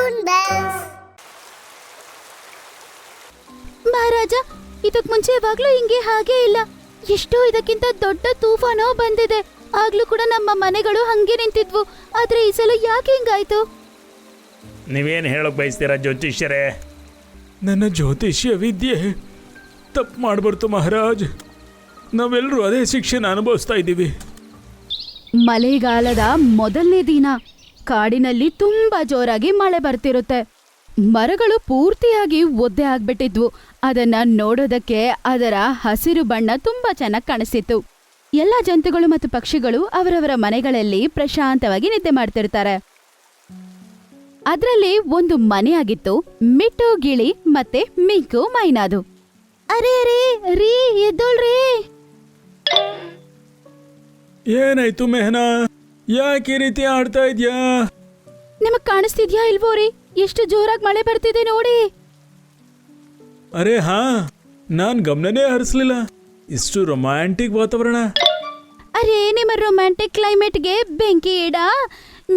Tune bells. ಮಹಾರಾಜ, ಇದಕ್ ಮುಂಚೆ ಯಾವಾಗ್ಲೂ ಹಿಂಗೆ ಹಾಗೆ ಇಲ್ಲ. ಎಷ್ಟೋ ಇದಕ್ಕಿಂತ ದೊಡ್ಡ ತೂಫಾನೋ ಬಂದಿದೆ. ಆಗ್ಲೂ ಕೂಡ ನಮ್ಮ ಮನೆಗಳು ಹಂಗೆ ನಿಂತಿದ್ವು. ಆದ್ರೆ ಈ ಸಲ ಯಾಕೆ ಹಿಂಗಾಯ್ತು? ನೀವೇನು ಹೇಳೋಕೆ ಬಯಸ್ತೀರಾ ಜ್ಯೋತಿಷ್ಯರೇ? ನನ್ನ ಜ್ಯೋತಿಷ್ಯ ವಿದ್ಯೆ ತಪ್ಪು ಮಾಡ್ಬಾರ್ದು ಮಹಾರಾಜ್. ನಾವೆಲ್ಲರೂ ಅದೇ ಶಿಕ್ಷೆನ ಅನುಭವಿಸ್ತಾ ಇದ್ದೀವಿ. ಮಳೆಗಾಲದ ಮೊದಲನೇ ದಿನ ಕಾಡಿನಲ್ಲಿ ತುಂಬಾ ಜೋರಾಗಿ ಮಳೆ ಬರ್ತಿರುತ್ತೆ. ಮರಗಳು ಪೂರ್ತಿಯಾಗಿ ಒದ್ದೆ ಆಗ್ಬಿಟ್ಟಿದ್ವು. ಅದನ್ನ ನೋಡೋದಕ್ಕೆ ಅದರ ಹಸಿರು ಬಣ್ಣ ತುಂಬಾ ಚೆನ್ನಾಗಿ ಕಾಣಿಸ್ತಿತ್ತು. ಎಲ್ಲ ಜಂತುಗಳು ಮತ್ತು ಪಕ್ಷಿಗಳು ಅವರವರ ಮನೆಗಳಲ್ಲಿ ಪ್ರಶಾಂತವಾಗಿ ನಿದ್ದೆ ಮಾಡ್ತಿರ್ತಾರೆ. ಅದರಲ್ಲಿ ಒಂದು ಮನೆಯಾಗಿತ್ತು ಮಿಟ್ಟು, ಗಿಳಿ ಮತ್ತೆ ಮಿಂಕು ಮೈನಾದು. ಅರೆ ಅರೆ ರೀ, ಎದ್ದೋಳ್ರಿ. ಏನಾಯ್ತು ಮೆಹನಾ? ಯಾಕೆ ಈ ರೀತಿ ಆಡ್ತಾ ಇದ್ಯಾ? ನಿಮಗ್ ಕಾಣಿಸ್ತಿದ್ಯಾ ಇಲ್ವೋ ರೀ? ಎಷ್ಟು ಜೋರಾಗಿ ಮಳೆ ಬರ್ತಿದೆ ನೋಡಿ. ಅರೆ ಹಾ, ನಾನ್ ಗಮನನೇ ಹರಿಸ್ಲಿಲ್ಲ. ಇಷ್ಟು ರೊಮ್ಯಾಂಟಿಕ್ ವಾತಾವರಣ. ಅರೆ, ನಿಮ್ಮ ರೊಮ್ಯಾಂಟಿಕ್ ಕ್ಲೈಮೇಟ್ಗೆ ಬೆಂಕಿ ಇಡ.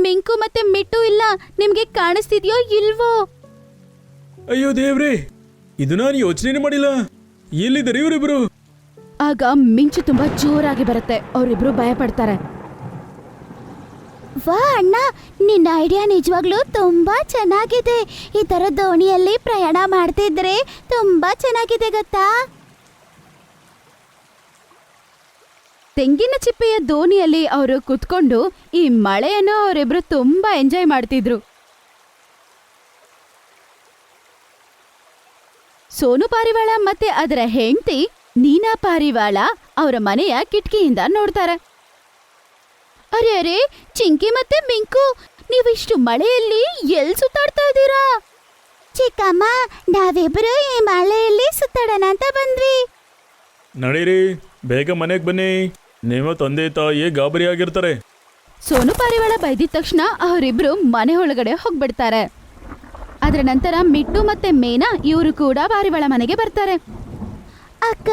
ಮಿಂಕು ಮತ್ತೆ ಮಿಟ್ಟು ಇಲ್ಲ. ನಿಮ್ಗೆ ಕಾಣಿಸ್ತಿದ್ಯೋ ಇಲ್ವೋ? ಅಯ್ಯೋ ದೇವ್ರೇ, ಇದು ನಾನು ಯೋಚನೆ ಮಾಡಿಲ್ಲ. ಎಲ್ಲಿದ್ದಾರೆ ಇವರಿಬ್ರು? ಆಗ ಮಿಂಚು ತುಂಬಾ ಜೋರಾಗಿ ಬರುತ್ತೆ. ಅವರಿಬ್ರು ಭಯ ಪಡ್ತಾರೆ. ವಾ ಅಣ್ಣ, ನಿನ್ನ ಐಡಿಯಾ ನಿಜವಾಗ್ಲೂ ತುಂಬಾ ಚೆನ್ನಾಗಿದೆ. ಈ ತರ ದೋಣಿಯಲ್ಲಿ ಪ್ರಯಾಣ ಮಾಡ್ತಿದ್ರೆ ತುಂಬಾ ಚೆನ್ನಾಗಿದೆ ಗೊತ್ತಾ? ತೆಂಗಿನ ಚಿಪ್ಪೆಯ ದೋಣಿಯಲ್ಲಿ ಅವರು ಕುತ್ಕೊಂಡು ಈ ಮಳೆಯನ್ನು ಅವರಿಬ್ರು ತುಂಬಾ ಎಂಜಾಯ್ ಮಾಡ್ತಿದ್ರು. ಸೋನು ಪಾರಿವಾಳ ಮತ್ತೆ ಅದರ ಹೆಂಡತಿ ನೀನಾ ಪಾರಿವಾಳ ಅವರ ಮನೆಯ ಕಿಟಕಿಯಿಂದ ನೋಡ್ತಾರೆ. ಅರೆ ಅರೆ, ಚಿಂಕಿ ಮತ್ತೆ ಮಿಂಕು, ನೀವಿಷ್ಟು ಮಳೆಯಲ್ಲಿ ಎಲ್ಲಿ ಸುತ್ತಾಡ್ತಾ ಇದ್ದೀರಾ? ಚಿಕ್ಕಮ್ಮ, ನಾವಿಬ್ರು ಈ ಮಳೆಯಲ್ಲಿ ಸುತ್ತಾಡೋಣ ಅಂತ ಬಂದ್ವಿ. ನಡೀರಿ, ಬೇಗ ಮನೆಗೆ ಬನ್ನಿ. ನಿಮ್ಮ ತಂದೆ ತಾಯಿ ಗಾಬರಿ ಆಗಿರ್ತಾರೆ. ಸೋನು ಪಾರಿವಾಳ ಬೈದಿದ ತಕ್ಷಣ ಅವರಿಬ್ರು ಮನೆ ಒಳಗಡೆ ಹೋಗ್ಬಿಡ್ತಾರೆ. ಅದರ ನಂತರ ಮಿಟ್ಟು ಮತ್ತೆ ಮೇನಾ ಇವರು ಕೂಡ ಪಾರಿವಾಳ ಮನೆಗೆ ಬರ್ತಾರೆ. ಅಕ್ಕ,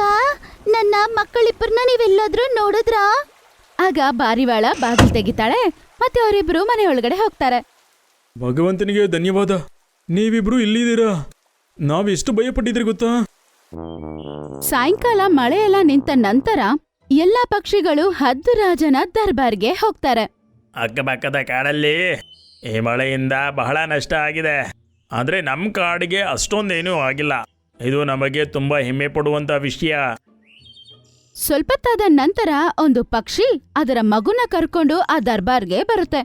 ನನ್ನ ಮಕ್ಕಳಿಬ್ಬರನ್ನ ನೀವೆಲ್ಲಾದ್ರೂ ನೋಡಿದ್ರಾ? ಆಗ ಪಾರಿವಾಳ ಬಾಗಿಲು ತೆಗಿತಾಳೆ ಮತ್ತೆ ಅವರಿಬ್ರು ಮನೆ ಒಳಗಡೆ ಹೋಗ್ತಾರೆ. ಭಗವಂತನಿಗೆ ಧನ್ಯವಾದ, ನೀವಿಬ್ರು ಇಲ್ಲಿದ್ದೀರಾ. ನಾವೆಷ್ಟು ಭಯಪಟ್ಟಿದ್ರಿ ಗೊತ್ತಾ? ಸಾಯಂಕಾಲ ಮಳೆಯೆಲ್ಲ ನಿಂತ ನಂತರ ಎಲ್ಲಾ ಪಕ್ಷಿಗಳು ಹದ್ದು ರಾಜನ ದರ್ಬಾರ್ಗೆ ಹೋಗ್ತಾರೆ. ಅಕ್ಕಪಕ್ಕದ ಕಾಡಲ್ಲಿ ಈ ಮಳೆಯಿಂದ ಬಹಳ ನಷ್ಟ ಆಗಿದೆ. ಆದರೆ ನಮ್ಮ ಕಾಡಿಗೆ ಅಷ್ಟೊಂದೇನೂ ಆಗಿಲ್ಲ. ಇದು ನಮಗೆ ತುಂಬ ಹೆಮ್ಮೆ ಪಡುವಂಥ ವಿಷಯ. ಸ್ವಲ್ಪತ್ತಾದ ನಂತರ ಒಂದು ಪಕ್ಷಿ ಅದರ ಮಗುನ ಕರ್ಕೊಂಡು ಆ ದರ್ಬಾರ್ಗೆ ಬರುತ್ತೆ.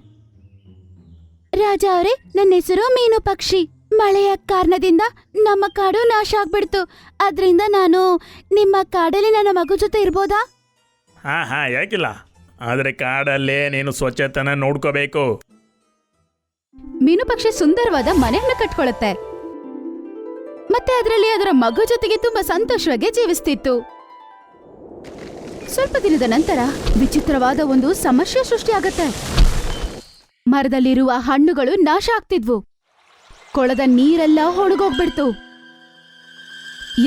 ರಾಜ ಅವರೇ, ನನ್ನ ಹೆಸರು ಮೀನು ಪಕ್ಷಿ. ಮಳೆಯ ಕಾರಣದಿಂದ ನಮ್ಮ ಕಾಡು ನಾಶ ಆಗ್ಬಿಡ್ತು. ಆದ್ರಿಂದ ನಾನು ನಿಮ್ಮ ಕಾಡಲ್ಲಿ ನನ್ನ ಮಗು ಜೊತೆ ಇರ್ಬೋದಾ? ಹಾಂ ಯಾಕಿಲ್ಲ. ಆದರೆ ಕಾಡಲ್ಲೇ ನೀನು ಸ್ವಚ್ಛತೆನ ನೋಡ್ಕೋಬೇಕು. ಮೀನು ಪಕ್ಷಿ ಸುಂದರವಾದ ಮನೆಯನ್ನು ಕಟ್ಕೊಳ್ಳುತ್ತೆ ಮತ್ತೆ ಅದರಲ್ಲಿ ಅದರ ಮಗು ಜೊತೆಗೆ ತುಂಬಾ ಸಂತೋಷವಾಗಿ ಜೀವಿಸ್ತಿತ್ತು. ಸ್ವಲ್ಪ ದಿನದ ನಂತರ ವಿಚಿತ್ರವಾದ ಒಂದು ಸಮಸ್ಯೆ ಸೃಷ್ಟಿಯಾಗತ್ತೆ. ಮರದಲ್ಲಿರುವ ಹಣ್ಣುಗಳು ನಾಶ ಆಗ್ತಿದ್ವು. ಕೊಳದ ನೀರೆಲ್ಲ ಹೊಣಗೋಗ್ಬಿಡ್ತು.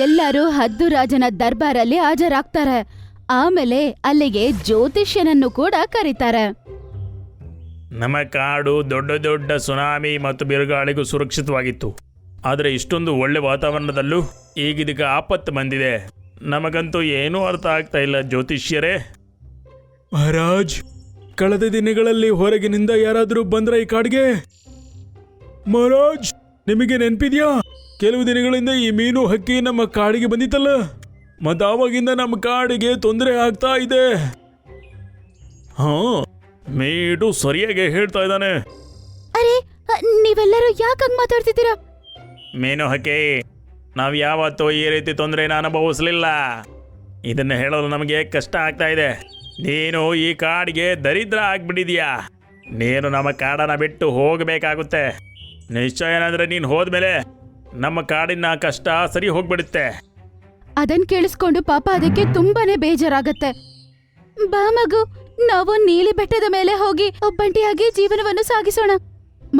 ಎಲ್ಲರೂ ಹದ್ದು ರಾಜನ ದರ್ಬಾರಲ್ಲಿ ಹಾಜರಾಗ್ತಾರೆ. ಆಮೇಲೆ ಅಲ್ಲಿಗೆ ಜ್ಯೋತಿಷ್ಯನನ್ನು ಕೂಡ ಕರೀತಾರೆ. ನಮ್ಮ ಕಾಡು ದೊಡ್ಡ ದೊಡ್ಡ ಸುನಾಮಿ ಮತ್ತು ಬಿರುಗಾಳಿಗೂ ಸುರಕ್ಷಿತವಾಗಿತ್ತು. ಆದರೆ ಇಷ್ಟೊಂದು ಒಳ್ಳೆ ವಾತಾವರಣದಲ್ಲೂ ಈಗಿದಕ್ಕೆ ಆಪತ್ತು ಬಂದಿದೆ. ನಮಗಂತೂ ಏನೂ ಅರ್ಥ ಆಗ್ತಾ ಇಲ್ಲ ಜ್ಯೋತಿಷ್ಯರೇ. ಮಹಾರಾಜ್, ಕಳೆದ ದಿನಗಳಲ್ಲಿ ಹೊರಗಿನಿಂದ ಯಾರಾದರೂ ಬಂದ್ರ ಈ ಕಾಡಿಗೆ? ಮಹಾರಾಜ್, ನಿಮಗೆ ನೆನಪಿದ್ಯಾ? ಕೆಲವು ದಿನಗಳಿಂದ ಈ ಮೀನು ಹಕ್ಕಿ ನಮ್ಮ ಕಾಡಿಗೆ ಬಂದಿತ್ತಲ್ಲ, ಮತ್ತಾವಾಗಿಂದ ನಮ್ಮ ಕಾಡಿಗೆ ತೊಂದರೆ ಆಗ್ತಾ ಇದೆ. ಹಾಂ, ಮೀಟು ಸರಿಯಾಗಿ ಹೇಳ್ತಾ ಇದ್ದಾನೆ. ಅರೆ, ನೀವೆಲ್ಲರೂ ಯಾಕಂಗ್ ಮಾತಾಡ್ತಿದ್ದೀರಾ? ಮೀನು ಹಕ್ಕಿ, ನಾವು ಯಾವತ್ತೂ ಈ ರೀತಿ ತೊಂದರೆನ ಅನುಭವಿಸಲಿಲ್ಲ. ಇದನ್ನು ಹೇಳಲು ನಮಗೆ ಕಷ್ಟ ಆಗ್ತಾ ಇದೆ. ನೀನು ಈ ಕಾಡಿಗೆ ದರಿದ್ರ ಆಗ್ಬಿಟ್ಟಿದೀಯಾ. ನೀನು ನಮ್ಮ ಕಾಡನ್ನು ಬಿಟ್ಟು ಹೋಗಬೇಕಾಗುತ್ತೆ. ನಿಶ್ಚಯ ಏನಂದ್ರೆ ನೀನು ಹೋದ್ಮೇಲೆ ನಮ್ಮ ಕಾಡಿನ ಕಷ್ಟ ಸರಿ ಹೋಗ್ಬಿಡುತ್ತೆ. ಅದನ್ ಕೇಳಿಸ್ಕೊಂಡು ಪಾಪ ಅದಕ್ಕೆ ತುಂಬಾನೇ ಬೇಜಾರಾಗತ್ತೆ. ಬಾ ಮಗು, ನಾವು ನೀಲಿ ಬೆಟ್ಟದ ಮೇಲೆ ಹೋಗಿ ಒಬ್ಬಂಟಿಯಾಗಿ ಜೀವನವನ್ನು ಸಾಗಿಸೋಣ.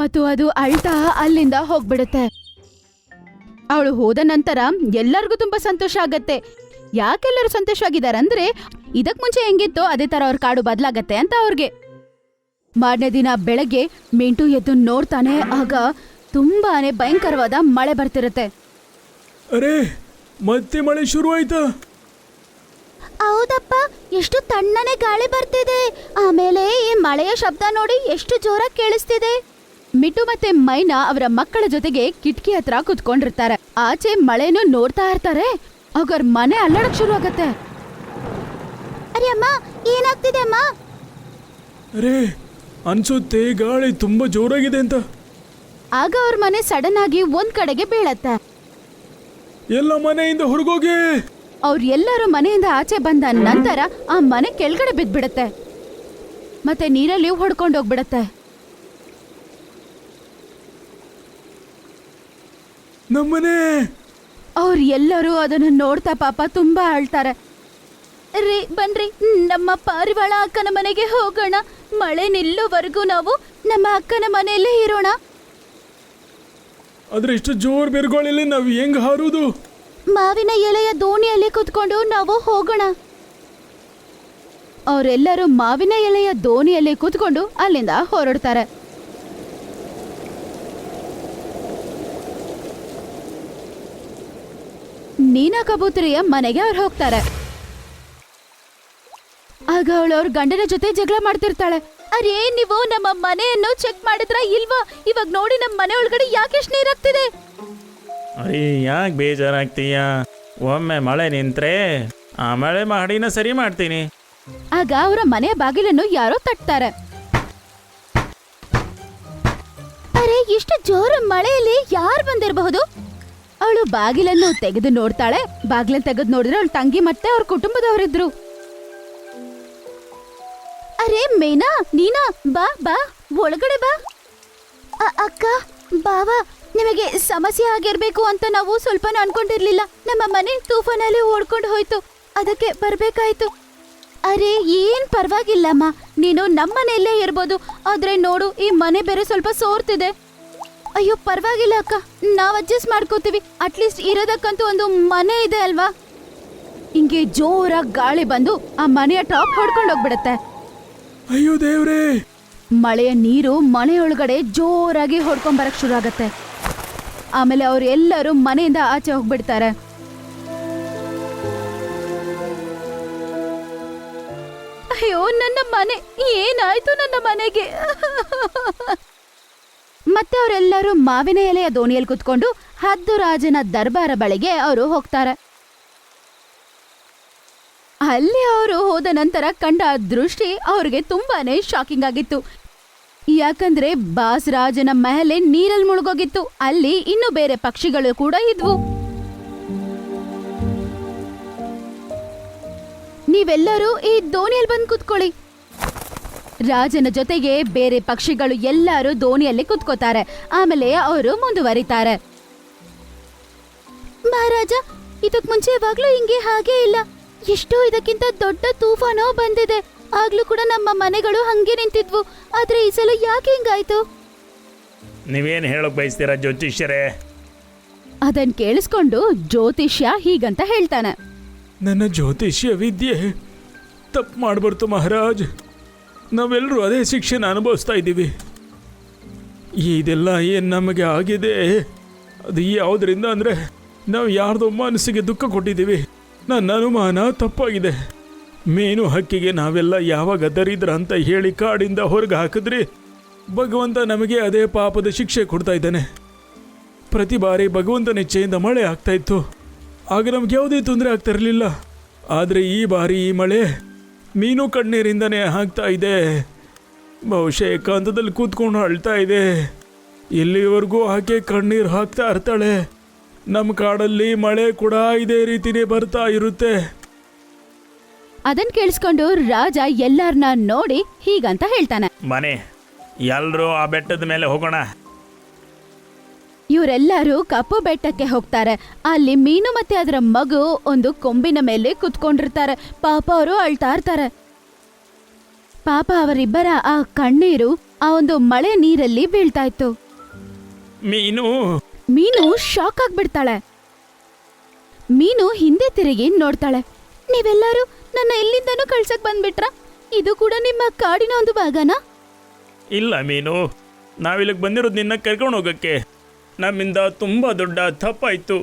ಮತ್ತು ಅದು ಅಳ್ತಾ ಅಲ್ಲಿಂದ ಹೋಗ್ಬಿಡುತ್ತೆ. ಅವಳು ಹೋದ ನಂತರ ಎಲ್ಲರಿಗೂ ತುಂಬಾ ಸಂತೋಷ ಆಗತ್ತೆ. ಯಾಕೆಲ್ಲರೂ ಸಂತೋಷವಾಗಿದಾರಂದ್ರೆ ಇದಕ್ ಮುಂಚೆ ಹೆಂಗಿತ್ತೋ ಅದೇ ತರ ಅವ್ರ ಕಾಡು ಬದಲಾಗತ್ತೆ ಅಂತ ಅವ್ರಿಗೆ. ಮಾರನೇ ದಿನ ಬೆಳಗ್ಗೆ ಮಿಂಟು ಎದ್ದು ನೋಡ್ತಾನೆ. ಆಗ ತುಂಬಾನೇ ಭಯಂಕರವಾದ ಮಳೆ ಬರ್ತಿರುತ್ತೆ. ಅರೆ ಮತ್ತೆ ಮಳೆ ಶುರುವಾಯ್ತಾ? ಹೌದಪ್ಪ, ಎಷ್ಟು ತಣ್ಣನೆ ಗಾಳಿ ಬರ್ತಿದೆ. ಆಮೇಲೆ ಈ ಮಳೆಯ ಶಬ್ದ ನೋಡಿ ಎಷ್ಟು ಜೋರಾಗಿ ಕೇಳಿಸ್ತಿದೆ. ಮಿಟ್ಟು ಮತ್ತೆ ಮೈನಾ ಅವರ ಮಕ್ಕಳ ಜೊತೆಗೆ ಕಿಟಕಿ ಹತ್ರ ಕುತ್ಕೊಂಡಿರ್ತಾರೆ. ಆಚೆ ಮಳೆನೂ ನೋಡ್ತಾ ಇರ್ತಾರೆ. ಆಗ ಅವ್ರ ಮನೆ ಅಲ್ಲಾಡಕ್ ಶುರು ಆಗತ್ತೆ. ಅರೆ ಅಮ್ಮ, ಏನಾಗ್ತಿದೆ ಅಮ್ಮ? ಅರೆ ಅನ್ಸುತ್ತೆ ಗಾಳಿ ತುಂಬಾ ಜೋರಾಗಿದೆ ಅಂತ. ಆಗ ಅವ್ರ ಮನೆ ಸಡನ್ ಆಗಿ ಒಂದ್ ಕಡೆಗೆ ಬೀಳತ್ತೆ. ಎಲ್ಲ ಮನೆಯಿಂದ ಹೊರಗೋಗಿ. ಅವ್ರ ಎಲ್ಲರೂ ಮನೆಯಿಂದ ಆಚೆ ಬಂದ ನಂತರ ಆ ಮನೆ ಕೆಳಗಡೆ ಬಿದ್ದ್ಬಿಡತ್ತೆ ಮತ್ತೆ ನೀರಲ್ಲಿ ಹೊಡ್ಕೊಂಡೋಗ್ಬಿಡತ್ತೆ. ನಮ್ಮನೆ. ಅವ್ರ ಎಲ್ಲರೂ ಅದನ್ನು ನೋಡ್ತಾ ಪಾಪ ತುಂಬಾ ಅಳ್ತಾರೆ. ರೀ ಬನ್ರಿ, ನಮ್ಮ ಪಾರಿವಾಳ ಅಕ್ಕನ ಮನೆಗೆ ಹೋಗೋಣ. ಮಳೆ ನಿಲ್ಲೋವರೆಗೂ ನಾವು ನಮ್ಮ ಅಕ್ಕನ ಮನೆಯಲ್ಲೇ ಇರೋಣ. ಆದ್ರೆ ಇಷ್ಟು ಜೋರ್ ಬೆರ್ಗೋಳಲ್ಲಿ ನಾವ್ ಹೆಂಗ್ ಹಾರುದು? ಮಾವಿನ ಎಲೆಯ ದೋಣಿಯಲ್ಲಿ ಕುತ್ಕೊಂಡು ನಾವು ಹೋಗೋಣ. ಅವರೆಲ್ಲರೂ ಮಾವಿನ ಎಲೆಯ ದೋಣಿಯಲ್ಲಿ ಕುತ್ಕೊಂಡು ಅಲ್ಲಿಂದ ಹೊರಡ್ತಾರೆ. ನೀನಾ ಕಬೂತರಿಯ ಮನೆಗೆ ಅವ್ರು ಹೋಗ್ತಾರೆ. ಆಗ ಅವಳು ಅವ್ರ ಗಂಡನ ಜೊತೆ ಜಗಳ ಮಾಡ್ತಿರ್ತಾಳೆ. ಅರೇ, ನೀವು ನಮ್ಮ ಮನೆಯನ್ನು ಚೆಕ್ ಮಾಡಿದ್ರ ಇಲ್ವಾ? ಇವಾಗ ನೋಡಿ ನಮ್ಮ ಮನೆ ಒಳಗಡೆ ಯಾಕೆಷ್ಟು ನೀರಾಗ್ತಿದೆ. ಅಯ್ಯ, ಯಾಕೆ ಬೇಜಾರಾಗ್ತೀಯ? ಒಮ್ಮೆ ಮಳೆ ನಿಂತ್ರೆ ಆ ಮಳೆ ಮಾಡಿನ ಸರಿ ಮಾಡ್ತೀನಿ. ಆಗ ಅವರ ಮನೆಯ ಬಾಗಿಲನ್ನು ಯಾರೋ ತಟ್ತಾರೆ. ಅರೆ, ಇಷ್ಟು ಜೋರು ಮಳೆಯಲ್ಲಿ ಯಾರು ಬಂದಿರಬಹುದು? ಅವಳು ಬಾಗಿಲನ್ನು ತೆಗೆದು ನೋಡ್ತಾಳೆ. ಬಾಗಿಲನ್ನು ತೆಗೆದು ನೋಡಿದ್ರೆ ಅವಳ ತಂಗಿ ಮತ್ತೆ ಅವ್ರ ಕುಟುಂಬದವರಿದ್ರು. ಅರೆ ಮೇನಾ, ನೀನಾ, ಬಾ ಬಾ, ಒಳಗಡೆ ಬಾ. ಅಕ್ಕ, ಬಾವ, ನಿಮಗೆ ಸಮಸ್ಯೆ ಆಗಿರ್ಬೇಕು ಅಂತ ನಾವು ಸ್ವಲ್ಪನೂ ಅನ್ಕೊಂಡಿರ್ಲಿಲ್ಲ. ನಮ್ಮ ಮನೆ ತೂಫಾನಲ್ಲಿ ಓಡ್ಕೊಂಡು ಹೋಯ್ತು, ಅದಕ್ಕೆ ಬರ್ಬೇಕಾಯ್ತು. ಅರೆ ಏನ್ ಪರವಾಗಿಲ್ಲಮ್ಮ, ನೀನು ನಮ್ಮನೆಯಲ್ಲೇ ಇರ್ಬೋದು. ಆದ್ರೆ ನೋಡು, ಈ ಮನೆ ಬೇರೆ ಸ್ವಲ್ಪ ಸೋರ್ತಿದೆ. ಅಯ್ಯೋ ಪರವಾಗಿಲ್ಲ ಅಕ್ಕ, ನಾವ್ ಅಡ್ಜಸ್ಟ್ ಮಾಡ್ಕೋತೀವಿ. ಅಟ್ಲೀಸ್ಟ್ ಇರೋದಕ್ಕಂತೂ ಒಂದು ಮನೆ ಇದೆ ಅಲ್ವಾ? ಹಿಂಗೆ ಜೋರಾಗಿ ಗಾಳಿ ಬಂದು ಆ ಮನೆಯ ಟಾಪ್ ಹೊಡ್ಕೊಂಡು ಹೋಗ್ಬಿಡತ್ತೆ. ಅಯ್ಯೋ ದೇವ್ರೇ! ಮಳೆಯ ನೀರು ಮನೆಯೊಳಗಡೆ ಜೋರಾಗಿ ಹೊಡ್ಕೊಂಡ್ ಬರಕ್ ಶುರು ಆಗತ್ತೆ. ಆಮೇಲೆ ಅವ್ರು ಎಲ್ಲರೂ ಮನೆಯಿಂದ ಆಚೆ ಹೋಗ್ಬಿಡ್ತಾರೆ. ಅಯ್ಯೋ ನನ್ನ ಮನೆ, ಏನಾಯ್ತು ನನ್ನ ಮನೆಗೆ? ಮತ್ತೆ ಅವರೆಲ್ಲರೂ ಮಾವಿನ ಎಲೆಯ ದೋಣಿಯಲ್ಲಿ ಕುತ್ಕೊಂಡು ಹದ್ದು ರಾಜನ ದರ್ಬಾರ ಬಳಿಗೆ ಅವರು ಹೋಗ್ತಾರೆ. ಅಲ್ಲಿ ಅವರು ಹೋದ ನಂತರ ಕಂಡ ದೃಷ್ಟಿ ಅವ್ರಿಗೆ ತುಂಬಾನೇ ಶಾಕಿಂಗ್ ಆಗಿತ್ತು. ಯಾಕಂದ್ರೆ ಬಾಸ್ ರಾಜನ ಮಹಲೆ ನೀರಲ್ಲಿ ಮುಳುಗೋಗಿತ್ತು. ಅಲ್ಲಿ ಇನ್ನು ಬೇರೆ ಪಕ್ಷಿಗಳು ಕೂಡ ಇದ್ವು. ನೀವೆಲ್ಲರೂ ಈ ದೋಣಿಯಲ್ಲಿ ಬಂದು ಕುತ್ಕೊಳ್ಳಿ. ರಾಜನ ಜೊತೆಗೆ ಬೇರೆ ಪಕ್ಷಿಗಳು ಎಲ್ಲರೂ ದೋಣಿಯಲ್ಲಿ ಕುತ್ಕೋತಾರೆ. ಆಮೇಲೆ ಅವರು ಮುಂದುವರಿತಾರೆ. ಮಹಾರಾಜ, ಇದಕ್ ಮುಂಚೆ ಯಾವಾಗ್ಲೂ ಹಿಂಗೆ ಹಾಗೆ ಇಲ್ಲ. ಎಷ್ಟೋ ಇದಕ್ಕಿಂತ ದೊಡ್ಡ ತೂಫಾನೋ ಬಂದಿದೆ. ಆಗ್ಲೂ ಕೂಡ ನಮ್ಮ ಮನೆಗಳು ಹಂಗೆ ನಿಂತಿದ್ವು. ಆದ್ರೆ ಈ ಸಲ ಯಾಕೆ ಹಿಂಗಾಯ್ತು? ನೀವೇನು ಹೇಳಕ್ ಬಯಸ್ತೀರಾ ಜ್ಯೋತಿಷ್ಯರೇ? ಅದನ್ ಕೇಳಿಸ್ಕೊಂಡು ಜ್ಯೋತಿಷ್ಯ ಹೀಗಂತ ಹೇಳ್ತಾನೆ. ನನ್ನ ಜ್ಯೋತಿಷ್ಯ ವಿದ್ಯೆ ತಪ್ಪು ಮಾಡ್ಬಾರ್ದು ಮಹಾರಾಜ್. ನಾವೆಲ್ಲರೂ ಅದೇ ಶಿಕ್ಷೆನ ಅನುಭವಿಸ್ತಾ ಇದ್ದೀವಿ. ಇದೆಲ್ಲ ಏನು ನಮಗೆ ಆಗಿದೆ, ಅದು ಯಾವುದರಿಂದ ಅಂದರೆ ನಾವು ಯಾರ್ದೋ ಮನಸ್ಸಿಗೆ ದುಃಖ ಕೊಟ್ಟಿದ್ದೀವಿ. ನನ್ನ ಅನುಮಾನ ತಪ್ಪಾಗಿದೆ. ಮೀನು ಹಕ್ಕಿಗೆ ನಾವೆಲ್ಲ ಯಾವಾಗ ದರಿದ್ರ ಅಂತ ಹೇಳಿ ಕಾಡಿಂದ ಹೊರಗೆ ಹಾಕಿದ್ರಿ, ಭಗವಂತ ನಮಗೆ ಅದೇ ಪಾಪದ ಶಿಕ್ಷೆ ಕೊಡ್ತಾ ಇದ್ದಾನೆ. ಪ್ರತಿ ಬಾರಿ ಭಗವಂತನ ಇಚ್ಛೆಯಿಂದ ಮಳೆ ಆಗ್ತಾ ಇತ್ತು, ಆಗ ನಮ್ಗೆ ಯಾವುದೇ ತೊಂದರೆ ಆಗ್ತಾ ಇರಲಿಲ್ಲ. ಆದರೆ ಈ ಬಾರಿ ಈ ಮಳೆ ಮೀನು ಕಣ್ಣೀರಿಂದನೇ ಆಗ್ತಾ ಇದೆ. ಬಹುಶಃ ಏಕಾಂತದಲ್ಲಿ ಕೂತ್ಕೊಂಡು ಅಳ್ತಾ ಇದೆ. ಇಲ್ಲಿವರೆಗೂ ಆಕೆ ಕಣ್ಣೀರು ಹಾಕ್ತಾ ಇರ್ತಾಳೆ. ನಮ್ಮ ಕಾಡಲ್ಲಿ ಮಳೆ ಕೂಡ ಇದೇ ರೀತಿನೇ ಬರ್ತಾ ಇರುತ್ತೆ. ಅದನ್ ಕೇಳಿಸ್ಕೊಂಡು ರಾಜ ಎಲ್ಲರನ್ನ ನೋಡಿ ಹೀಗಂತ ಹೇಳ್ತಾನೆ. ಮನೆ ಎಲ್ಲರೂ ಆ ಬೆಟ್ಟದ ಮೇಲೆ ಹೋಗೋಣ. ಇವರೆಲ್ಲರೂ ಕಪ್ಪು ಬೆಟ್ಟಕ್ಕೆ ಹೋಗ್ತಾರೆ. ಅಲ್ಲಿ ಮೀನು ಮತ್ತೆ ಅದರ ಮಗು ಒಂದು ಕೊಂಬಿನ ಮೇಲೆ ಕುತ್ಕೊಂಡಿರ್ತಾರೆ. ಪಾಪ ಅವರು ಅಳ್ತಾ ಇರ್ತಾರೆ. ಪಾಪ ಅವರಿಬ್ಬರ ಆ ಕಣ್ಣೀರು ಆ ಒಂದು ಮಳೆ ನೀರಲ್ಲಿ ಬೀಳ್ತಾ ಇತ್ತು. ಮೀನು ಶಾಕ್ ಆಗ್ಬಿಡ್ತಾಳೆ. ಮೀನು ಹಿಂದೆ ತಿರುಗಿ ನೋಡ್ತಾಳೆ. ನೀವೆಲ್ಲರೂ ನನ್ನ ಎಲ್ಲಿಂದನೂ ಕಳ್ಸಕ್ ಬಂದ್ಬಿಟ್ರ? ಇದು ಕೂಡ ನಿಮ್ಮ ಕಾಡಿನ ಒಂದು ಭಾಗನಾ? ಇಲ್ಲ ಮೀನು, ನಾವಿಲ್ಲಿಗೆ ಬಂದಿರೋದು ನಿನ್ನ ಕರ್ಕೊಂಡು ಹೋಗಕ್ಕೆ. ನಮ್ಮಿಂದ ತುಂಬ ದೊಡ್ಡ ತಪ್ಪಾಯಿತು.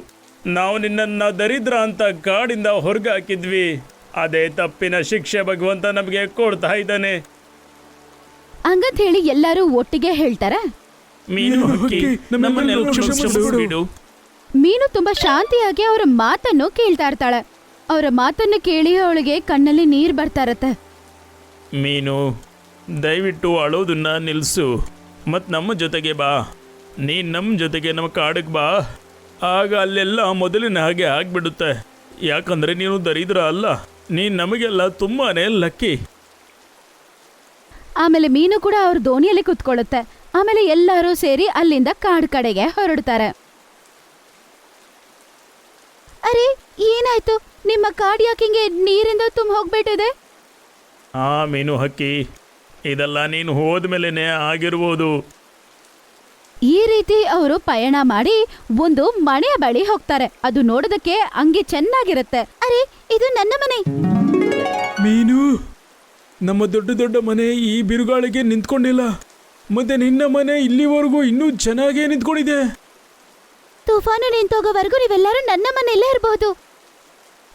ನಾವು ನಿನ್ನನ್ನು ದರಿದ್ರ ಅಂತ ಕಾಡಿಂದ ಹೊರಗೆ ಹಾಕಿದ್ವಿ. ಅದೇ ತಪ್ಪಿನ ಶಿಕ್ಷೆ ಭಗವಂತ ನಮಗೆ ಕೊಡ್ತಾ ಇದ್ದಾನೆ. ಹಂಗಂತ ಹೇಳಿ ಎಲ್ಲರೂ ಒಟ್ಟಿಗೆ ಹೇಳ್ತಾರೆ. ಮೀನು ಹಕ್ಕಿ, ನಮ್ಮನ್ನೆಲ್ಲ ಕ್ಷಮಿಸ್ಬಿಡು. ಮೀನು ತುಂಬಾ ಶಾಂತಿಯಾಗಿ ಅವರ ಮಾತನ್ನು ಕೇಳ್ತಾ ಇರ್ತಾಳೆ. ಅವರ ಮಾತನ್ನು ಕೇಳಿ ಅವಳಿಗೆ ಕಣ್ಣಲ್ಲಿ ನೀರು ಬರ್ತಾ ಇರತ್ತೆ. ಮೀನು, ದಯವಿಟ್ಟು ಅಳೋದನ್ನ ನಿಲ್ಲಿಸು ಮತ್ತು ನಮ್ಮ ಜೊತೆಗೆ ಬಾ. ನೀನು ನಮ್ಮ ಜೊತೆಗೆ ನಮ್ಮ ಕಾಡಿಗೆ ಬಾ. ಆಗ ಅಲ್ಲೆಲ್ಲ ಮೊದಲಿನ ಹಾಗೆ ಆಗಿಬಿಡುತ್ತೆ. ಯಾಕಂದರೆ ನೀನು ದರಿದ್ರ ಅಲ್ಲ, ನೀನು ನಮಗೆಲ್ಲ ತುಂಬಾ ಲಕ್ಕಿ. ಆಮೇಲೆ ಮೀನು ಕೂಡ ಅವ್ರ ದೋಣಿಯಲ್ಲಿ ಕುತ್ಕೊಳ್ಳುತ್ತೆ. ಆಮೇಲೆ ಎಲ್ಲರೂ ಸೇರಿ ಅಲ್ಲಿಂದ ಕಾಡು ಕಡೆಗೆ ಹೊರಡ್ತಾರೆ. ಅರೆ, ಏನಾಯ್ತು? ನಿಮ್ಮ ಕಾಡು ಯಾಕಿಂಗೆ ನೀರಿಂದ ತುಂಬ ಹೋಗ್ಬಿಟ್ಟಿದೆ? ಮೀನು ಹಕ್ಕಿ, ಇದೆಲ್ಲ ನೀನು ಹೋದ್ಮೇಲೆ ಆಗಿರ್ಬೋದು. ಈ ರೀತಿ ಅವರು ಪಯಣ ಮಾಡಿ ಒಂದು ಮನೆಯ ಬಳಿ ಹೋಗ್ತಾರೆ. ಅದು ನೋಡೋದಕ್ಕೆ ಹಂಗೆ ಚೆನ್ನಾಗಿರುತ್ತೆ. ಅರೆ, ಇದು ನನ್ನ ಮನೆ. ಮೀನು, ನಮ್ಮ ದೊಡ್ಡ ದೊಡ್ಡ ಮನೆ ಈ ಬಿರುಗಾಳಿಗೆ ನಿಂತ್ಕೊಂಡಿಲ್ಲ. ಮತ್ತೆ ನಿನ್ನ ಮನೆ ಇಲ್ಲಿವರೆಗೂ ಇನ್ನೂ ಚೆನ್ನಾಗೇ ನಿಂತ್ಕೊಂಡಿದೆ. ತುಫಾನು ನಿಂತೋಗೋವರೆಗೂ ನೀವೆಲ್ಲರೂ ನನ್ನ ಮನೆಯಲ್ಲೇ ಇರಬಹುದು.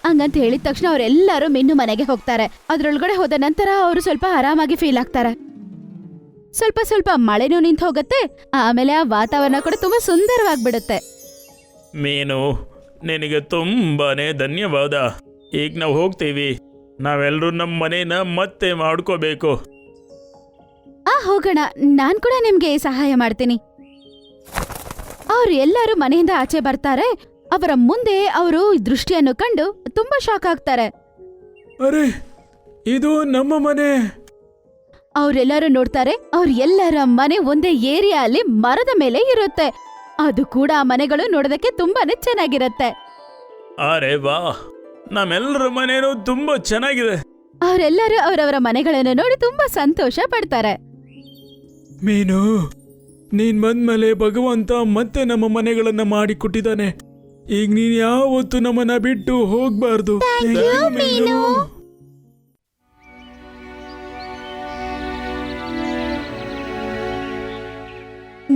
ಹಂಗಂತ ಹೇಳಿದ ತಕ್ಷಣ ಅವರೆಲ್ಲರೂ ಮಿನ್ನು ಮನೆಗೆ ಹೋಗ್ತಾರೆ. ಅದ್ರೊಳಗಡೆ ಹೋದ ನಂತರ ಅವರು ಸ್ವಲ್ಪ ಆರಾಮಾಗಿ ಫೀಲ್ ಆಗ್ತಾರೆ. ಸ್ವಲ್ಪ ಸ್ವಲ್ಪ ಮಳೆನೂ ನಿಂತು ಹೋಗುತ್ತೆ. ಆಮೇಲೆ ಆ ವಾತಾವರಣ ಕೂಡ ತುಂಬಾ ಸುಂದರವಾಗ್ಬಿಡುತ್ತೆ. ಮೀನು, ನಿನಗೆ ತುಂಬಾನೇ ಧನ್ಯವಾದ. ಈಗ ನಾವು ಹೋಗ್ತೀವಿ. ನಾವೆಲ್ಲರೂ ನಮ್ಮ ಮನೇನ ಮತ್ತೆ ಮಾಡ್ಕೋಬೇಕು. ಹೋಗೋಣ, ನಾನ್ ಕೂಡ ನಿಮ್ಗೆ ಸಹಾಯ ಮಾಡ್ತೀನಿ. ಅವ್ರು ಎಲ್ಲರೂ ಮನೆಯಿಂದ ಆಚೆ ಬರ್ತಾರೆ. ಅವರ ಮುಂದೆ ಅವರು ದೃಷ್ಟಿಯನ್ನು ಕಂಡು ತುಂಬಾ ಶಾಕ್ ಆಗ್ತಾರೆ. ಅರೆ, ಇದು ನಮ್ಮ ಮನೆ. ಅವ್ರೆಲ್ಲರೂ ನೋಡ್ತಾರೆ. ಅವ್ರ ಎಲ್ಲರ ಮನೆ ಒಂದೇ ಏರಿಯಾ ಅಲ್ಲಿ ಮರದ ಮೇಲೆ ಇರುತ್ತೆ. ಅದು ಕೂಡ ಆ ಮನೆಗಳು ನೋಡೋದಕ್ಕೆ ತುಂಬಾನೇ ಚೆನ್ನಾಗಿರುತ್ತೆ. ಅರೆ ವಾ, ನಮ್ಮೆಲ್ಲರ ಮನೇನೂ ತುಂಬಾ ಚೆನ್ನಾಗಿದೆ. ಅವರೆಲ್ಲರೂ ಅವರವರ ಮನೆಗಳನ್ನು ನೋಡಿ ತುಂಬಾ ಸಂತೋಷ ಪಡ್ತಾರೆ. ಮೀನು, ನೀನ್ ಬಂದ್ಮೇಲೆ ಭಗವಂತ ಮತ್ತೆ ನಮ್ಮ ಮನೆಗಳನ್ನ ಮಾಡಿ ಕೊಟ್ಟಿದ್ದಾನೆ. ಈಗ ನೀನ್ ಯಾವತ್ತು ನಮ್ಮನ್ನ ಬಿಟ್ಟು ಹೋಗ್ಬಾರ್ದು. ಮೀನು.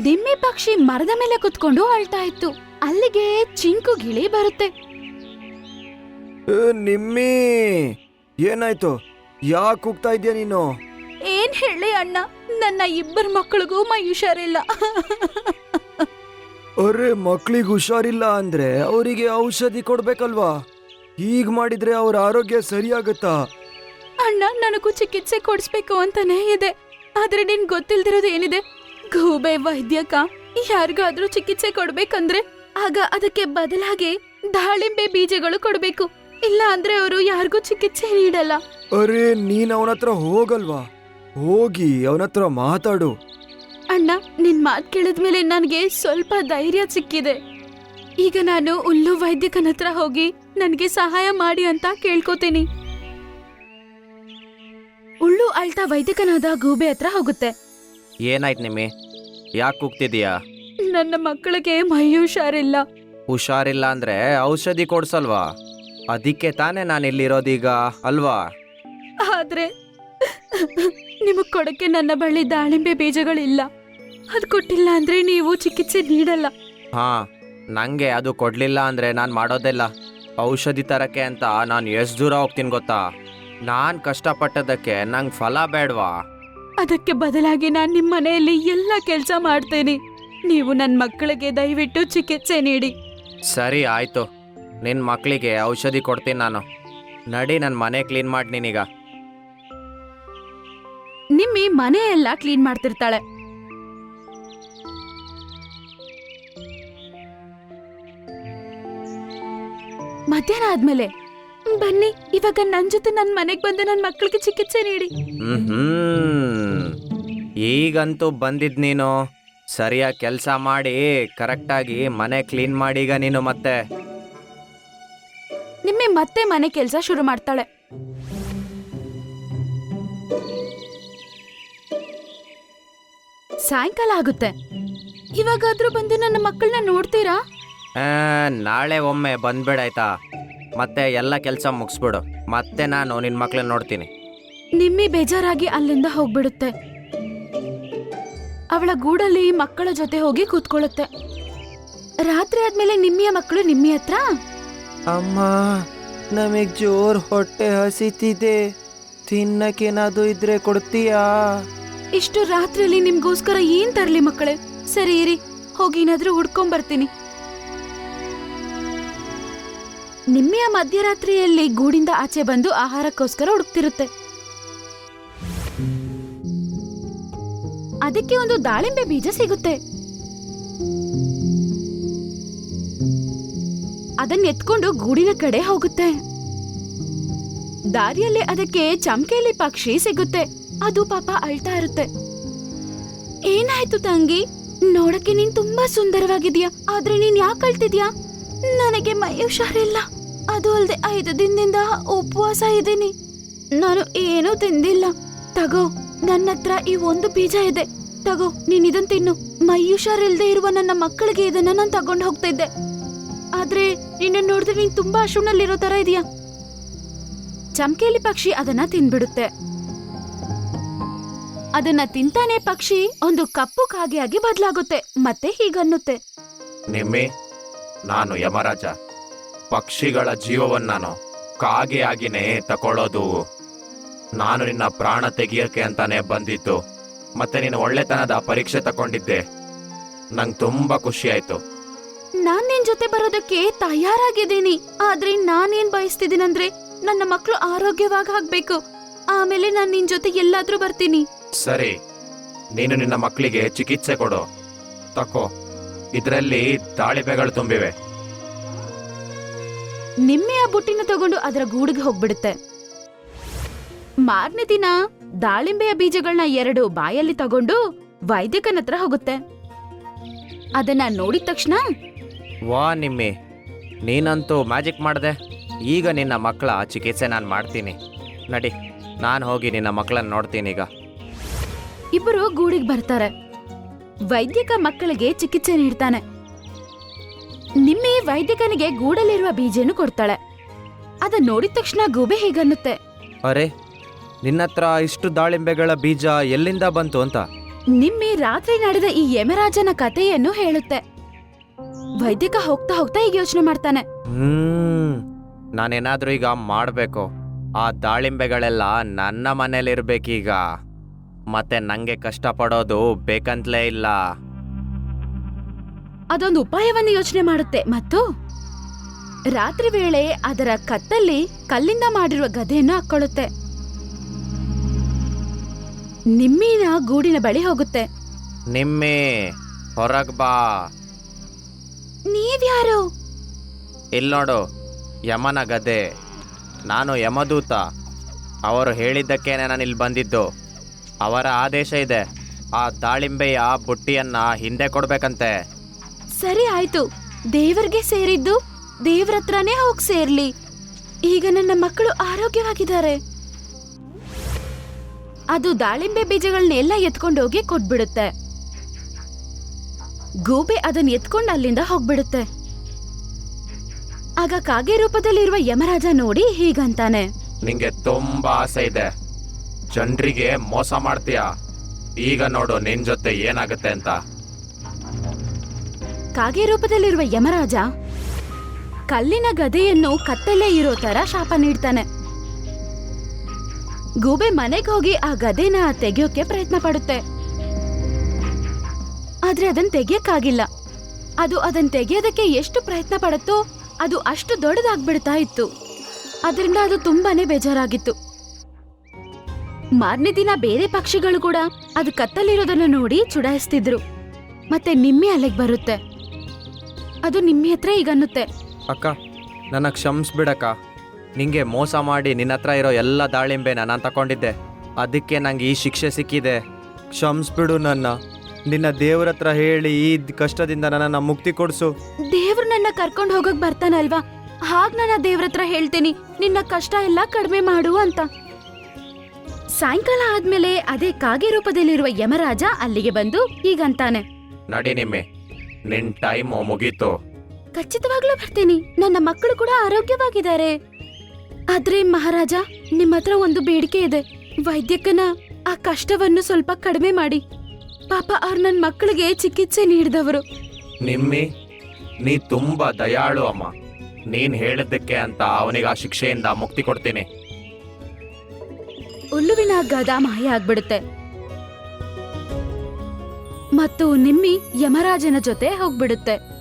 ದಿಮ್ಮಿ ಪಕ್ಷಿ ಮರದ ಮೇಲೆ ಕುತ್ಕೊಂಡು ಅಳ್ತಾ ಇತ್ತು. ಅಲ್ಲಿಗೆ ಚಿಂಕು ಗಿಳಿ ಬರುತ್ತೆ. ನಿಮ್ಮಿ, ಏನಾಯ್ತು? ಯಾಕೆ ಹೋಗ್ತಾ ಇದೀಯ ನೀನು? ಏನ್ ಹೇಳಿ ಅಣ್ಣ, ನನ್ನ ಇಬ್ಬರು ಮಕ್ಕಳಿಗೂ ಮೈ ಹುಷಾರಿಲ್ಲ. ಅರೆ, ಮಕ್ಳಿಗೆ ಹುಷಾರಿಲ್ಲ ಅಂದ್ರೆ ಅವರಿಗೆ ಔಷಧಿ ಕೊಡ್ಬೇಕಲ್ವಾ? ಹೀಗ್ ಮಾಡಿದ್ರೆ ಅವ್ರ ಆರೋಗ್ಯ ಸರಿಯಾಗತ್ತಾ? ಅಣ್ಣ, ನನಗೂ ಚಿಕಿತ್ಸೆ ಕೊಡಿಸ್ಬೇಕು ಅಂತಾನೆ ಇದೆ. ಆದ್ರೆ ನಿನ್ ಗೊತ್ತಿಲ್ದಿರೋದು ಏನಿದೆ? ಗೂಬೆ ವೈದ್ಯಕ ಯಾರಿಗಾದ್ರೂ ಚಿಕಿತ್ಸೆ ಕೊಡ್ಬೇಕಂದ್ರೆ ಆಗ ಅದಕ್ಕೆ ಬದಲಾಗಿ ದಾಳಿಂಬೆ ಬೀಜಗಳು ಕೊಡ್ಬೇಕು. ಇಲ್ಲ ಅಂದ್ರೆ ಅವರು ಯಾರಿಗೂ ಚಿಕಿತ್ಸೆ ನೀಡಲ್ಲ. ಅರೆ, ನೀನ್ ಅವನ ಹತ್ರ ಹೋಗಲ್ವಾ? ಹೋಗಿ ಅವನ ಹತ್ರ ಮಾತಾಡು. ಅಣ್ಣ, ನಿನ್ ಮಾತ್ ಕೇಳಿದ್ಮೇಲೆ ನನಗೆ ಸ್ವಲ್ಪ ಧೈರ್ಯ ಸಿಕ್ಕಿದೆ. ಈಗ ನಾನು ಹುಲ್ಲು ವೈದ್ಯಕನ ಹತ್ರ ಹೋಗಿ ನನಗೆ ಸಹಾಯ ಮಾಡಿ ಅಂತ ಕೇಳ್ಕೊತೀನಿ. ಹುಲ್ಲು ಅಳ್ತಾ ವೈದ್ಯಕನಾದ ಗೂಬೆ ಹತ್ರ ಹೋಗುತ್ತೆ. ಏನಾಯ್ತು ನಿಮ್ಮಿ? ಯಾಕೆ ಕೂಗ್ತಿದೀಯಾ? ನನ್ನ ಮಕ್ಕಳಿಗೆ ಮೈ ಹುಷಾರಿಲ್ಲ. ಹುಷಾರಿಲ್ಲ ಅಂದ್ರೆ ಔಷಧಿ ಕೊಡ್ಸಲ್ವಾ? ಅದಕ್ಕೆ ತಾನೇ ನಾನು ಇಲ್ಲಿರೋದೀಗ ಅಲ್ವಾ? ಆದ್ರೆ ನಿಮಗ್ ಕೊಡಕ್ಕೆ ನನ್ನ ಬಳಿ ದಾಳಿಂಬೆ ಬೀಜಗಳಿಲ್ಲ. ಅದು ಕೊಟ್ಟಿಲ್ಲ ಅಂದ್ರೆ ನೀವು ಚಿಕಿತ್ಸೆ ನೀಡಲ್ಲ. ಹಾ, ನಂಗೆ ಅದು ಕೊಡ್ಲಿಲ್ಲ ಅಂದ್ರೆ ನಾನು ಮಾಡೋದಿಲ್ಲ. ಔಷಧಿ ತರಕ್ಕೆ ಅಂತ ನಾನು ಎಷ್ಟು ದೂರ ಹೋಗ್ತೀನಿ ಗೊತ್ತಾ? ನಾನು ಕಷ್ಟಪಟ್ಟದಕ್ಕೆ ನಂಗೆ ಫಲ ಬೇಡವಾ? ಅದಕ್ಕೆ ಬದಲಾಗಿ ನಾನು ನಿಮ್ಮ ಮನೆಯಲ್ಲಿ ಎಲ್ಲ ಕೆಲಸ ಮಾಡ್ತೇನೆ. ನೀವು ನನ್ನ ಮಕ್ಕಳಿಗೆ ದಯವಿಟ್ಟು ಚಿಕಿತ್ಸೆ ನೀಡಿ. ಸರಿ ಆಯ್ತು, ನಿನ್ನ ಮಕ್ಕಳಿಗೆ ಔಷಧಿ ಕೊಡ್ತೀನಿ ನಾನು. ನಡಿ, ನನ್ನ ಮನೆ ಕ್ಲೀನ್ ಮಾಡಿ ನೀನೀಗ. ನಿಮ್ಮಿ ಮನೆ ಎಲ್ಲ ಕ್ಲೀನ್ ಮಾಡ್ತಿರ್ತಾಳೆ. ಮಧ್ಯಾಹ್ನ ಆದ್ಮೇಲೆ ಬನ್ನಿ, ಇವಾಗ ನನ್ ಜೊತೆ ನನ್ ಮನೆಗ್ ಬಂದು ನನ್ ಮಕ್ಕಳಿಗೆ ಚಿಕಿತ್ಸೆ ನೀಡಿ. ಈಗಂತೂ ಬಂದಿದ್ ನೀನು. ಸರಿಯಾಗಿ ಕೆಲಸ ಮಾಡಿ ಕರೆಕ್ಟಾಗಿ ಮನೆ ಕ್ಲೀನ್ ಮಾಡೀಗ ನೀನು. ಮತ್ತೆ ನಿಮ್ಮಿ ಮತ್ತೆ ಮನೆ ಕೆಲಸ ಶುರು ಮಾಡ್ತಾಳೆ. ಸಾಯಂಕಾಲ ಆಗುತ್ತೆ. ಇವಾಗಾದ್ರೂ ಬಂದು ನನ್ನ ಮಕ್ಕಳನ್ನ ನೋಡ್ತೀರಾ? ನಾಳೆ ಒಮ್ಮೆ ಬಂದ್ಬಿಡಾಯ್ತಾ? ಮತ್ತೆ ಎಲ್ಲ ಕೆಲಸ ಮುಗಿಸ್ಬಿಡು, ಮತ್ತೆ ನಾನು ನಿನ್ನ ಮಕ್ಕಳನ್ನ ನೋಡ್ತೀನಿ. ನಿಮ್ಮಿ ಬೇಜಾರಾಗಿ ಅಲ್ಲಿಂದ ಹೋಗ್ಬಿಡುತ್ತೆ. ಅವಳ ಗೂಡಲ್ಲಿ ಮಕ್ಕಳ ಜೊತೆ ಹೋಗಿ ಕೂತ್ಕೊಳ್ಳುತ್ತೆ. ರಾತ್ರಿ ಆದ್ಮೇಲೆ ನಿಮ್ಮಿಯ ಮಕ್ಕಳು ನಿಮ್ಮಿ ಹತ್ರ ಅಮ್ಮ ನಮಗ್ ಜೋರ್ ಹೊಟ್ಟೆ ಹಸಿತಿದೆ, ತಿನ್ನಕ್ಕೇನಾದ್ರು ಇದ್ರೆ ಕೊಡ್ತೀಯಾ? ಇಷ್ಟು ರಾತ್ರಿಯಲ್ಲಿ ನಿಮ್ಗೋಸ್ಕರ ಏನ್ ತರ್ಲಿ ಮಕ್ಕಳೇ? ಸರಿ ಇರಿ, ಹೋಗಿ ಏನಾದ್ರೂ ಹುಡ್ಕೊಂಡ್ ಬರ್ತೀನಿ. ನಿಮ್ಮಿಯ ಮಧ್ಯರಾತ್ರಿಯಲ್ಲಿ ಗೂಡಿಂದ ಆಚೆ ಬಂದು ಆಹಾರಕ್ಕೋಸ್ಕರ ಹುಡುಕ್ತಿರುತ್ತೆ. ಅದಕ್ಕೆ ಒಂದು ದಾಳಿಂಬೆ ಬೀಜ ಸಿಗುತ್ತೆ. ಅದನ್ನ ಎತ್ಕೊಂಡು ಗೂಡಿನ ಕಡೆ ಹೋಗುತ್ತೆ. ದಾರಿಯಲ್ಲಿ ಅದಕ್ಕೆ ಚಮಕೇಲಿ ಪಕ್ಷಿ ಸಿಗುತ್ತೆ. ಅದು ಪಾಪ ಅಳ್ತಾ ಇರುತ್ತೆ. ಏನಾಯ್ತು ತಂಗಿ? ನೋಡಕ್ಕೆ ನೀನ್ ತುಂಬಾ ಸುಂದರವಾಗಿದ್ಯಾ, ಆದ್ರೆ ನೀನ್ ಯಾಕೆ ಅಳ್ತಿದ್ಯಾ? ನನಗೆ ಮೈ ಹುಷಾರಿಲ್ಲ. ಅದು ಅಲ್ದೆ 5 ದಿನದಿಂದ ಉಪವಾಸ ಇದ್ದೀನಿ. ನಾನು ಏನೂ ತಿಂದಿಲ್ಲ. ತಗೋ, ನನ್ನ ಹತ್ರ ಈ ಒಂದು ಬೀಜ ಇದೆ. ತಗೋ, ನೀನ್ ಇದನ್ ತಿನ್ನು. ಮೈ ಹುಷಾರಿಲ್ದೆ ಇರುವ ನನ್ನ ಮಕ್ಕಳಿಗೆ ಇದನ್ನ ನಾನು ತಗೊಂಡು ಹೋಗ್ತಾ ಇದ್ದೆ. ಆದ್ರೆ ನಿನ್ನ ನೋಡಿದ್ರೆ ನೀನ್ ತುಂಬಾ ಅಶುನಲ್ಲಿರೋ ತರ ಇದೆಯಾ. ಚಮಕೇಲಿ ಪಕ್ಷಿ ಅದನ್ನ ತಿನ್ಬಿಡುತ್ತೆ. ಅದನ್ನ ತಿಂತಾನೆ ಪಕ್ಷಿ ಒಂದು ಕಪ್ಪು ಕಾಗೆಯಾಗಿ ಬದಲಾಗುತ್ತೆ. ಮತ್ತೆ ಹೀಗನ್ನುತ್ತೆ, ನಿಮ್ಮಿ, ನಾನು ಯಮರಾಜ. ಪಕ್ಷಿಗಳ ಜೀವವನ್ನು ನಾನು ಕಾಗೆಯಾಗಿನೇ ತಕೊಳ್ಳೋದು. ನಾನು ನಿನ್ನ ಪ್ರಾಣ ತೆಗಿಯಕ್ಕೆ ಅಂತಾನೆ ಬಂದಿದ್ದು. ಮತ್ತೆ ನೀನು ಒಳ್ಳೆತನದ ಪರೀಕ್ಷೆ ತಗೊಂಡಿದ್ದೆ. ನಂಗೆ ತುಂಬಾ ಖುಷಿ ಆಯ್ತು. ನಾನ್ ನಿನ್ ಜೊತೆ ಬರೋದಕ್ಕೆ ತಯಾರಾಗಿದ್ದೀನಿ. ಆದ್ರೆ ನಾನೇನ್ ಬಯಸ್ತಿದ್ದೀನಂದ್ರೆ ನನ್ನ ಮಕ್ಕಳು ಆರೋಗ್ಯವಾಗಿ ಆಗ್ಬೇಕು. ಆಮೇಲೆ ನಾನ್ ನಿನ್ ಜೊತೆ ಎಲ್ಲಾದ್ರೂ ಬರ್ತೀನಿ. ಸರಿ, ನೀನು ನಿನ್ನ ಮಕ್ಕಳಿಗೆ ಚಿಕಿತ್ಸೆ ಕೊಡು. ತಕೋ, ಇದರಲ್ಲಿ ದಾಳಿಂಬೆಗಳು ತುಂಬಿವೆ. ನಿಮ್ಮೆಯ ಬುಟ್ಟಿನ ತಗೊಂಡು ಅದರ ಗೂಡಿಗೆ ಹೋಗ್ಬಿಡುತ್ತೆ. ಮಾರನೇ ದಿನ ದಾಳಿಂಬೆಯ ಬೀಜಗಳನ್ನ 2 ಬಾಯಲ್ಲಿ ತಗೊಂಡು ವೈದ್ಯಕನ ಹತ್ರ ಹೋಗುತ್ತೆ. ಅದನ್ನ ನೋಡಿದ ತಕ್ಷಣ, ವಾ ನಿಮ್ಮಿ, ನೀನಂತೂ ಮ್ಯಾಜಿಕ್ ಮಾಡಿದೆ. ಈಗ ನಿನ್ನ ಮಕ್ಕಳ ಚಿಕಿತ್ಸೆ ನಾನು ಮಾಡ್ತೀನಿ. ನಡಿ, ನಾನು ಹೋಗಿ ನಿನ್ನ ಮಕ್ಕಳನ್ನ ನೋಡ್ತೀನಿ ಈಗ. ಇಬ್ಬರು ಗೂಡಿಗೆ ಬರ್ತಾರೆ. ವೈದ್ಯಕ ಮಕ್ಕಳಿಗೆ ಚಿಕಿತ್ಸೆ ನೀಡ್ತಾನೆ. ನಿಮ್ಮಿ ವೈದ್ಯಕನಿಗೆ ಗೂಡಲ್ಲಿರುವ ಬೀಜನು ಕೊಡ್ತಾಳೆ. ಅದನ್ನ ನೋಡಿದ ತಕ್ಷಣ ಗೂಬೆ ಹೀಗನ್ನುತ್ತೆ, ಅರೆ, ನಿನ್ನತ್ರ ಇಷ್ಟು ದಾಳಿಂಬೆಗಳ ಬೀಜ ಎಲ್ಲಿಂದ ಬಂತು ಅಂತ. ನಿಮ್ಮಿ ರಾತ್ರಿ ನಡೆದ ಈ ಯಮರಾಜನ ಕಥೆಯನ್ನು ಹೇಳುತ್ತೆ. ವೈದ್ಯಕ ಹೋಗ್ತಾ ಹೋಗ್ತಾ ಈಗ ಯೋಚನೆ ಮಾಡ್ತಾನೆ, ನಾನೇನಾದ್ರೂ ಈಗ ಮಾಡ್ಬೇಕು. ಆ ದಾಳಿಂಬೆಗಳೆಲ್ಲ ನನ್ನ ಮನೇಲಿರ್ಬೇಕೀಗ. ಮತ್ತೆ ನಂಗೆ ಕಷ್ಟಪಡೋದು ಬೇಕಂತಲೇ ಇಲ್ಲ. ಅದೊಂದು ಉಪಾಯವನ್ನು ಯೋಚನೆ ಮಾಡುತ್ತೆ ಮತ್ತು ರಾತ್ರಿ ವೇಳೆ ಅದರ ಕತ್ತಲ್ಲಿ ಕಲ್ಲಿಂದ ಮಾಡಿರುವ ಗದೆಯನ್ನು ಹಾಕೊಳ್ಳುತ್ತೆ. ನಿಮ್ಮಿನ ಗೂಡಿನ ಬಳಿ ಹೋಗುತ್ತೆ. ನಿಮ್ಮಿ, ಹೊರಗ್ ಬಾ. ನೀವ್ಯಾರು? ಇಲ್ನೋಡು, ಯಮನ ಗದೆ. ನಾನು ಯಮದೂತ. ಅವರು ಹೇಳಿದ್ದಕ್ಕೇನೆ ನಾನು ಇಲ್ಲಿ ಬಂದಿದ್ದು. ಅವರ ಆದೇಶ ಇದೆ, ಆ ದಾಳಿಂಬೆಯ ಬುಟ್ಟಿಯನ್ನ ಹಿಂದೆ ಕೊಡ್ಬೇಕಂತೆ. ಸರಿ ಆಯ್ತು, ದೇವರಿಗೆ ಸೇರಿದ್ದು ದೇವ್ರ ಹತ್ರನೇ ಹೋಗಿ ಸೇರ್ಲಿ. ಈಗ ನನ್ನ ಮಕ್ಕಳು ಆರೋಗ್ಯವಾಗಿದ್ದಾರೆ. ಅದು ದಾಳಿಂಬೆ ಬೀಜಗಳನ್ನೆಲ್ಲ ಎತ್ಕೊಂಡೋಗಿ ಕೊಟ್ಬಿಡುತ್ತೆ. ಗೂಬೆ ಅದನ್ನ ಎತ್ಕೊಂಡು ಅಲ್ಲಿಂದ ಹೋಗ್ಬಿಡುತ್ತೆ. ಆಗ ಕಾಗೆ ರೂಪದಲ್ಲಿರುವ ಯಮರಾಜ ನೋಡಿ ಹೀಗಂತಾನೆ, ನಿಂಗೆ ತುಂಬಾ ಆಸೆ ಇದೆ, ಜನರಿಗೆ ಮೋಸ ಮಾಡ್ತೀಯಾ. ಈಗ ನೋಡು ನಿನ್ ಜೊತೆ ಏನಾಗುತ್ತೆ ಅಂತ. ಕಾಗೆ ರೂಪದಲ್ಲಿರುವ ಯಮರಾಜ ಕಲ್ಲಿನ ಗದೆಯನ್ನು ಕತ್ತಲೇ ಇರೋ ತರ ಶಾಪ ನೀಡ್ತಾನೆ. ಗೂಬೆ ಮನೆಗೆ ಹೋಗಿ ಆ ಗದೆನ ತೆಗೆಯೋಕೆ ಪ್ರಯತ್ನ ಪಡುತ್ತೆ. ಆದ್ರೆ ಅದನ್ನ ತೆಗಿಯಕ್ಕಾಗಿಲ್ಲ. ಅದು ಅದನ್ನ ತೆಗೆಯೋದಕ್ಕೆ ಎಷ್ಟು ಪ್ರಯತ್ನ ಪಡುತ್ತೋ ಅದು ಅಷ್ಟು ದೊಡ್ಡದಾಗ್ಬಿಡ್ತಾ ಇತ್ತು. ಅದರಿಂದ ಅದು ತುಂಬಾನೇ ಬೇಜಾರಾಗಿತ್ತು. ಮಾರನೇ ದಿನ ಬೇರೆ ಪಕ್ಷಿಗಳು ಕೂಡ ಅದು ಕತ್ತಲಿರೋದನ್ನ ನೋಡಿ ಚುಡಾಯಿಸ್ತಿದ್ರು. ಮತ್ತೆ ನಿಮ್ಮೆ ಅಲ್ಲಿಗೆ ಬರುತ್ತೆ. ಅದು ನಿಮ್ಮೆ ಹತ್ರ ಈಗನ್ನುತ್ತೆ, ಅಕ್ಕ, ನನ್ನ ಕ್ಷಮಿಸ್ಬಿಡಕ್ಕ. ನಿಂಗೆ ಮೋಸ ಮಾಡಿ ನಿನ್ನ ಹತ್ರ ಇರೋ ಎಲ್ಲ ದಾಳಿಂಬೆನ ನಾನು ತಗೊಂಡಿದ್ದೆ. ಅದಕ್ಕೆ ನಂಗೆ ಈ ಶಿಕ್ಷೆ ಸಿಕ್ಕಿದೆ. ಕ್ಷಮಿಸ್ಬಿಡು ನನ್ನ. ನಿನ್ನ ದೇವ್ರ ಹತ್ರ ಹೇಳಿ ಈ ಕಷ್ಟದಿಂದ ನನ್ನ ಮುಕ್ತಿ ಕೊಡ್ಸು. ದೇವ್ರು ನನ್ನ ಕರ್ಕೊಂಡು ಹೋಗಕ್ ಬರ್ತಾನಲ್ವಾ, ಹಾಗ್ ನನ್ನ ದೇವ್ರ ಹತ್ರ ಹೇಳ್ತೀನಿ ನಿನ್ನ ಕಷ್ಟ ಎಲ್ಲ ಕಡಿಮೆ ಮಾಡು ಅಂತ. ಸಾಯಂಕಾಲ ಆದ್ಮೇಲೆ ಅದೇ ಕಾಗೆ ರೂಪದಲ್ಲಿರುವ ಯಮರಾಜ ಅಲ್ಲಿಗೆ ಬಂದು ಹೀಗಂತಾನೆ, ನಡಿ ನಿಮ್ಮೆ, ನಿನ್ ಟೈಮು ಮುಗೀತು. ಖಚಿತವಾಗ್ಲೂ ಬರ್ತೀನಿ. ನನ್ನ ಮಕ್ಕಳು ಕೂಡ ಆರೋಗ್ಯವಾಗಿದ್ದಾರೆ. ಆದ್ರೆ ಮಹಾರಾಜ, ನಿಮ್ಮ ಹತ್ರ ಒಂದು ಬೇಡಿಕೆ ಇದೆ. ವೈದ್ಯಕನ ಆ ಕಷ್ಟವನ್ನು ಸ್ವಲ್ಪ ಕಡಿಮೆ ಮಾಡಿ. ಪಾಪ ಅವ್ರು ನನ್ನ ಮಕ್ಕಳಿಗೆ ಚಿಕಿತ್ಸೆ ನೀಡಿದವರು. ನಿಮ್ಮಿ, ನೀ ತುಂಬಾ ದಯಾಳು ಅಮ್ಮ. ನೀನ್ ಹೇಳಿದ್ದಕ್ಕೆ ಅಂತ ಅವನಿಗೆ ಆ ಶಿಕ್ಷೆಯಿಂದ ಮುಕ್ತಿ ಕೊಡ್ತೀನಿ. ಉಲ್ಲುವಿನ ಗದ ಮಾಯ ಆಗ್ಬಿಡುತ್ತೆ ಮತ್ತು ನಿಮ್ಮಿ ಯಮರಾಜನ ಜೊತೆ ಹೋಗ್ಬಿಡುತ್ತೆ.